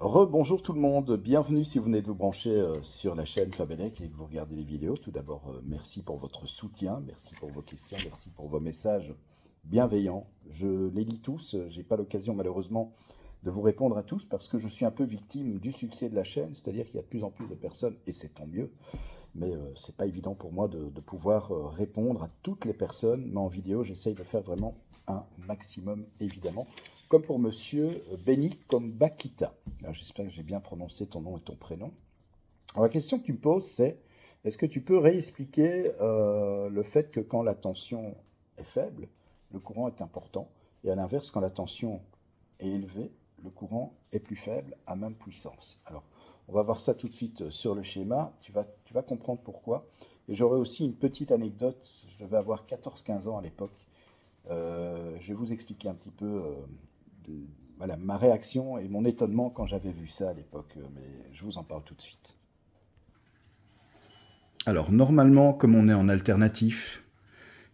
Rebonjour tout le monde, bienvenue si vous venez de vous brancher sur la chaîne Fabenec et que vous regardez les vidéos. Tout d'abord, merci pour votre soutien, merci pour vos questions, merci pour vos messages bienveillants. Je les lis tous, j'ai pas l'occasion malheureusement de vous répondre à tous parce que je suis un peu victime du succès de la chaîne, c'est-à-dire qu'il y a de plus en plus de personnes, et c'est tant mieux, mais c'est pas évident pour moi de pouvoir répondre à toutes les personnes, mais en vidéo j'essaye de faire vraiment un maximum évidemment. Comme pour monsieur Benny Kombakita. J'espère que j'ai bien prononcé ton nom et ton prénom. Alors, la question que tu me poses, c'est est-ce que tu peux réexpliquer le fait que quand la tension est faible, le courant est important, et à l'inverse, quand la tension est élevée, le courant est plus faible à même puissance. Alors, on va voir ça tout de suite sur le schéma. Tu vas comprendre pourquoi. Et j'aurai aussi une petite anecdote. Je devais avoir 14-15 ans à l'époque. Je vais vous expliquer un petit peu voilà, ma réaction et mon étonnement quand j'avais vu ça à l'époque, mais je vous en parle tout de suite. Alors, normalement, comme on est en alternatif,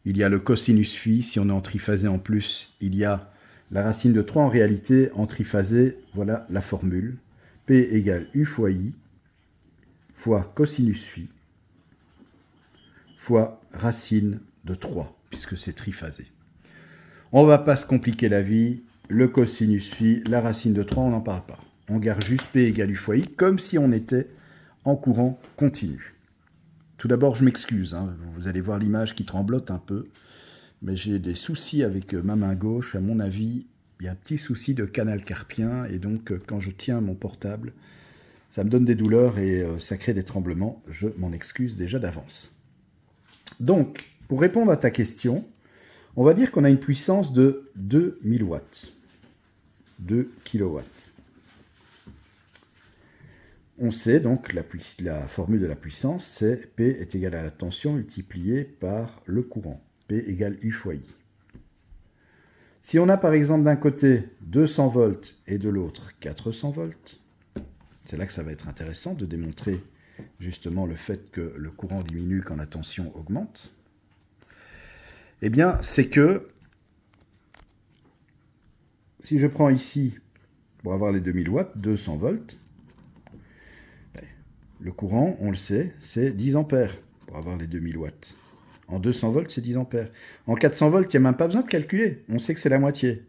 il y a le cosinus phi. Si on est en triphasé en plus, il y a la racine de 3. En réalité, en triphasé, voilà la formule. P égale U fois I fois cosinus phi fois racine de 3, puisque c'est triphasé. On ne va pas se compliquer la vie. Le cosinus phi, la racine de 3, on n'en parle pas. On garde juste P égale U fois I, comme si on était en courant continu. Tout d'abord, je m'excuse, hein, vous allez voir l'image qui tremblote un peu, mais j'ai des soucis avec ma main gauche. À mon avis, il y a un petit souci de canal carpien, et donc quand je tiens mon portable, ça me donne des douleurs et ça crée des tremblements. Je m'en excuse déjà d'avance. Donc, pour répondre à ta question, on va dire qu'on a une puissance de 2000 watts. 2 kilowatts. On sait donc la formule de la puissance, c'est P est égal à la tension multipliée par le courant. P égale U fois I. Si on a par exemple d'un côté 200 volts et de l'autre 400 volts, c'est là que ça va être intéressant de démontrer justement le fait que le courant diminue quand la tension augmente. Eh bien, c'est que si je prends ici, pour avoir les 2000 watts, 200 volts, le courant, on le sait, c'est 10 ampères pour avoir les 2000 watts. En 200 volts, c'est 10 ampères. En 400 volts, il n'y a même pas besoin de calculer. On sait que c'est la moitié.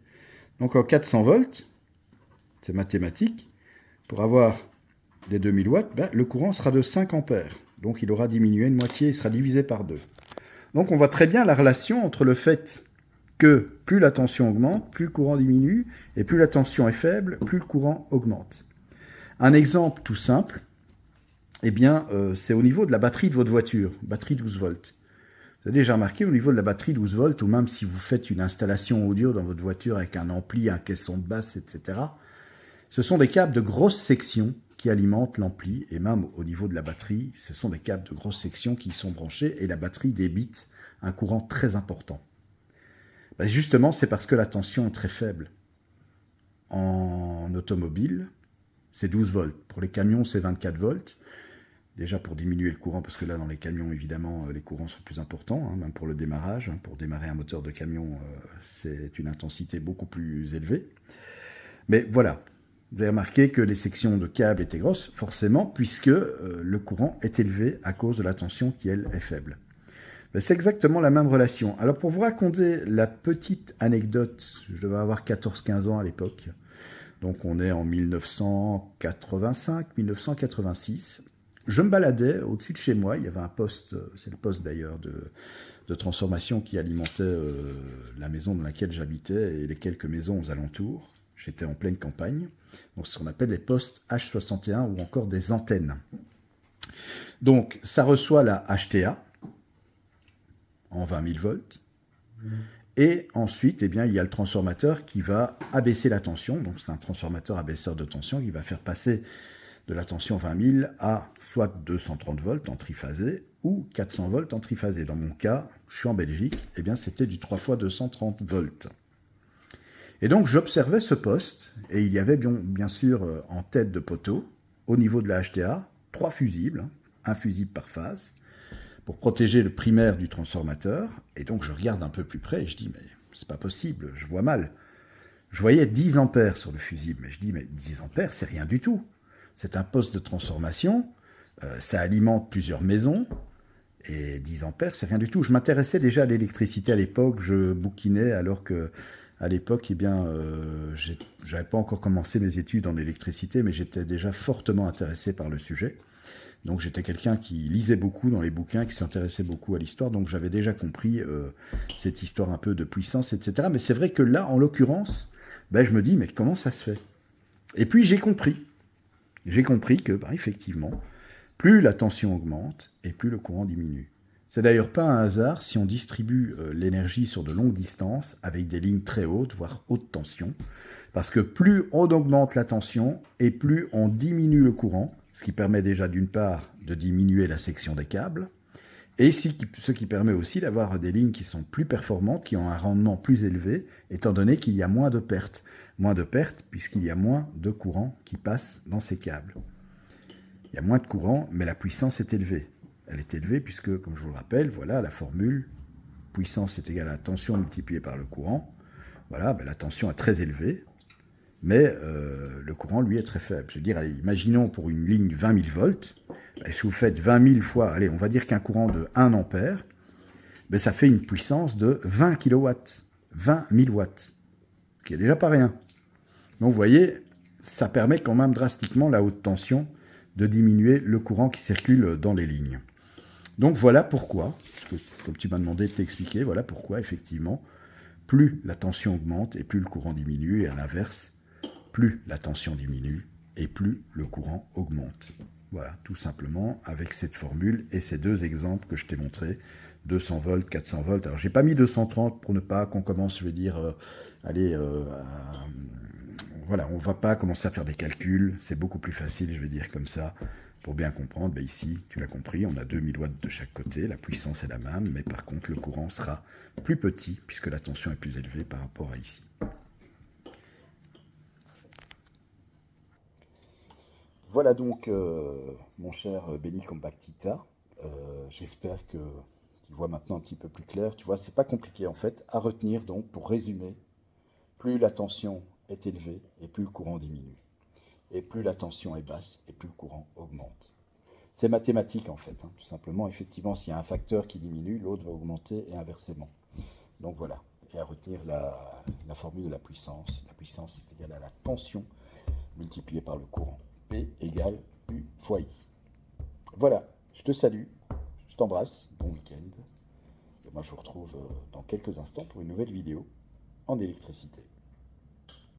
Donc en 400 volts, c'est mathématique, pour avoir les 2000 watts, le courant sera de 5 ampères. Donc il aura diminué de moitié, il sera divisé par 2. Donc on voit très bien la relation entre le fait que plus la tension augmente, plus le courant diminue, et plus la tension est faible, plus le courant augmente. Un exemple tout simple, eh bien, c'est au niveau de la batterie de votre voiture, batterie 12 volts. Vous avez déjà remarqué au niveau de la batterie 12 volts, ou même si vous faites une installation audio dans votre voiture avec un ampli, un caisson de basse, etc., ce sont des câbles de grosse section qui alimentent l'ampli, et même au niveau de la batterie, ce sont des câbles de grosse section qui y sont branchés, et la batterie débite un courant très important. Justement, c'est parce que la tension est très faible. En automobile, c'est 12 volts. Pour les camions, c'est 24 volts. Déjà pour diminuer le courant, parce que là, dans les camions, évidemment, les courants sont plus importants, hein, même pour le démarrage. Pour démarrer un moteur de camion, c'est une intensité beaucoup plus élevée. Mais voilà, vous avez remarqué que les sections de câbles étaient grosses, forcément, puisque le courant est élevé à cause de la tension qui, elle, est faible. C'est exactement la même relation. Alors, pour vous raconter la petite anecdote, je devais avoir 14-15 ans à l'époque. Donc, on est en 1985-1986. Je me baladais au-dessus de chez moi. Il y avait un poste, c'est le poste d'ailleurs de transformation qui alimentait la maison dans laquelle j'habitais et les quelques maisons aux alentours. J'étais en pleine campagne. Donc, ce qu'on appelle les postes H61 ou encore des antennes. Donc, ça reçoit la HTA en 20 000 volts. Et ensuite, eh bien, il y a le transformateur qui va abaisser la tension. Donc, c'est un transformateur abaisseur de tension qui va faire passer de la tension 20 000 à soit 230 volts en triphasé ou 400 volts en triphasé. Dans mon cas, je suis en Belgique, eh bien, c'était du 3 fois 230 volts. Et donc, j'observais ce poste, et il y avait bien sûr en tête de poteau, au niveau de la HTA, 3 fusibles, un fusible par phase, pour protéger le primaire du transformateur. Et donc, je regarde un peu plus près et je dis, mais c'est pas possible, je vois mal. Je voyais 10 ampères sur le fusible, mais je dis, mais 10 ampères, c'est rien du tout. C'est un poste de transformation, ça alimente plusieurs maisons, et 10 ampères, c'est rien du tout. Je m'intéressais déjà à l'électricité à l'époque, je bouquinais alors que à l'époque, eh bien, j'avais pas encore commencé mes études en électricité, mais j'étais déjà fortement intéressé par le sujet. Donc j'étais quelqu'un qui lisait beaucoup dans les bouquins, qui s'intéressait beaucoup à l'histoire, donc j'avais déjà compris cette histoire un peu de puissance, etc. Mais c'est vrai que là, en l'occurrence, ben, je me dis, mais comment ça se fait? Et puis j'ai compris. J'ai compris que, ben, effectivement, plus la tension augmente et plus le courant diminue. C'est d'ailleurs pas un hasard si on distribue l'énergie sur de longues distances avec des lignes très hautes, voire haute tension, parce que plus on augmente la tension et plus on diminue le courant, ce qui permet déjà d'une part de diminuer la section des câbles, et ce qui permet aussi d'avoir des lignes qui sont plus performantes, qui ont un rendement plus élevé, étant donné qu'il y a moins de pertes. Moins de pertes puisqu'il y a moins de courant qui passe dans ces câbles. Il y a moins de courant, mais la puissance est élevée. Elle est élevée puisque, comme je vous le rappelle, voilà la formule, puissance est égale à la tension multipliée par le courant. Voilà, ben la tension est très élevée, mais le courant, lui, est très faible. Je veux dire, allez, imaginons pour une ligne 20 000 volts, ben, si vous faites 20 000 fois, allez, on va dire qu'un courant de 1 ampère, ben, ça fait une puissance de 20 kW, 20 000 watts, ce qui est déjà pas rien. Donc vous voyez, ça permet quand même drastiquement la haute tension de diminuer le courant qui circule dans les lignes. Donc voilà pourquoi, parce que, comme tu m'as demandé de t'expliquer, voilà pourquoi effectivement, plus la tension augmente et plus le courant diminue, et à l'inverse, plus la tension diminue et plus le courant augmente. Voilà, tout simplement avec cette formule et ces deux exemples que je t'ai montrés, 200 volts, 400 volts. Alors j'ai pas mis 230 pour ne pas qu'on commence, je vais dire, voilà, on ne va pas commencer à faire des calculs, c'est beaucoup plus facile, je vais dire comme ça, pour bien comprendre. Ben ici, tu l'as compris, on a 2000 watts de chaque côté, la puissance est la même, mais par contre le courant sera plus petit, puisque la tension est plus élevée par rapport à ici. Voilà donc, mon cher Benny Combatita, j'espère que tu vois maintenant un petit peu plus clair. Tu vois, c'est pas compliqué en fait à retenir, donc pour résumer, plus la tension est élevée et plus le courant diminue. Et plus la tension est basse et plus le courant augmente. C'est mathématique en fait, hein, tout simplement. Effectivement, s'il y a un facteur qui diminue, l'autre va augmenter et inversement. Donc voilà, et à retenir la formule de la puissance. La puissance est égale à la tension multipliée par le courant. P égale U fois I. Voilà, je te salue, je t'embrasse, bon week-end. Et moi je vous retrouve dans quelques instants pour une nouvelle vidéo en électricité.